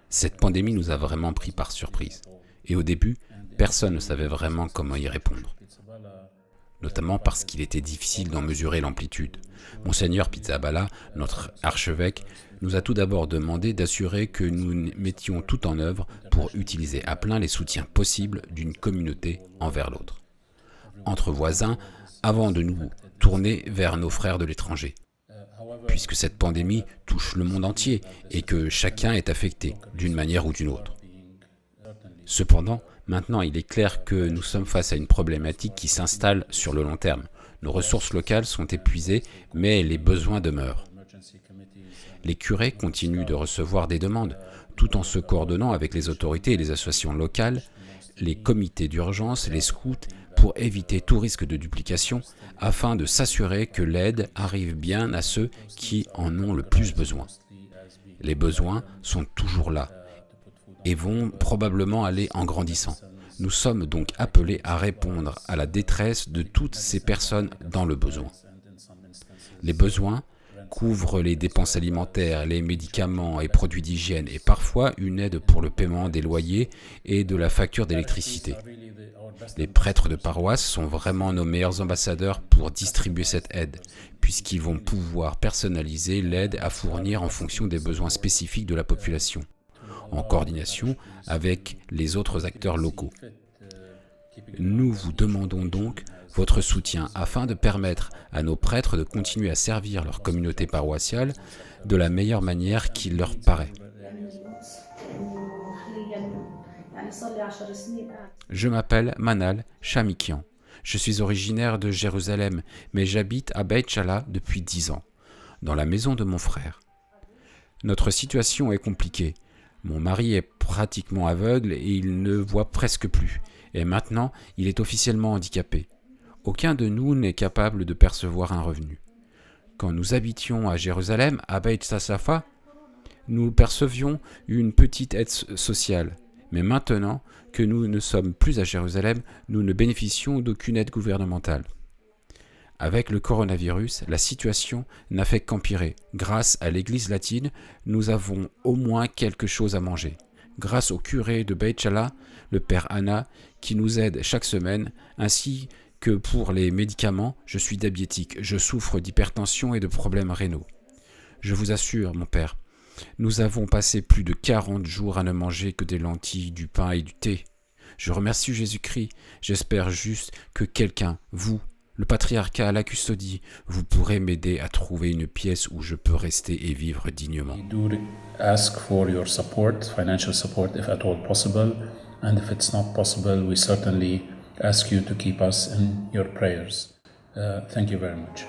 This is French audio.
Cette pandémie nous a vraiment pris par surprise. Et au début, personne ne savait vraiment comment y répondre. Notamment parce qu'il était difficile d'en mesurer l'amplitude. Monseigneur Pizzaballa, notre archevêque, nous a tout d'abord demandé d'assurer que nous mettions tout en œuvre pour utiliser à plein les soutiens possibles d'une communauté envers l'autre. Entre voisins, avant de nous tourner vers nos frères de l'étranger. Puisque cette pandémie touche le monde entier et que chacun est affecté d'une manière ou d'une autre. Cependant, maintenant il est clair que nous sommes face à une problématique qui s'installe sur le long terme. Nos ressources locales sont épuisées, mais les besoins demeurent. Les curés continuent de recevoir des demandes, tout en se coordonnant avec les autorités et les associations locales, les comités d'urgence, les scouts, pour éviter tout risque de duplication, afin de s'assurer que l'aide arrive bien à ceux qui en ont le plus besoin. Les besoins sont toujours là et vont probablement aller en grandissant. Nous sommes donc appelés à répondre à la détresse de toutes ces personnes dans le besoin. Les besoins couvrent les dépenses alimentaires, les médicaments et produits d'hygiène et parfois une aide pour le paiement des loyers et de la facture d'électricité. Les prêtres de paroisse sont vraiment nos meilleurs ambassadeurs pour distribuer cette aide, puisqu'ils vont pouvoir personnaliser l'aide à fournir en fonction des besoins spécifiques de la population, en coordination avec les autres acteurs locaux. Nous vous demandons donc votre soutien afin de permettre à nos prêtres de continuer à servir leur communauté paroissiale de la meilleure manière qu'il leur paraît. Je m'appelle Manal Chamikian. Je suis originaire de Jérusalem, mais j'habite à Beit Shala depuis 10 ans, dans la maison de mon frère. Notre situation est compliquée. Mon mari est pratiquement aveugle et il ne voit presque plus. Et maintenant, il est officiellement handicapé. Aucun de nous n'est capable de percevoir un revenu. Quand nous habitions à Jérusalem, à Beit Sasafa, nous percevions une petite aide sociale. Mais maintenant que nous ne sommes plus à Jérusalem, nous ne bénéficions d'aucune aide gouvernementale. Avec le coronavirus, la situation n'a fait qu'empirer. Grâce à l'église latine, nous avons au moins quelque chose à manger. Grâce au curé de Beit Shala, le père Anna, qui nous aide chaque semaine, ainsi que pour les médicaments, je suis diabétique, je souffre d'hypertension et de problèmes rénaux. Je vous assure, mon père, nous avons passé plus de 40 jours à ne manger que des lentilles, du pain et du thé. Je remercie Jésus-Christ. J'espère juste que quelqu'un, vous, le patriarcat, la custodie, vous pourrez m'aider à trouver une pièce où je peux rester et vivre dignement. We do ask for your support, financial support if at all possible, and if it's not possible, we certainly ask you to keep us in your prayers. Thank you very much.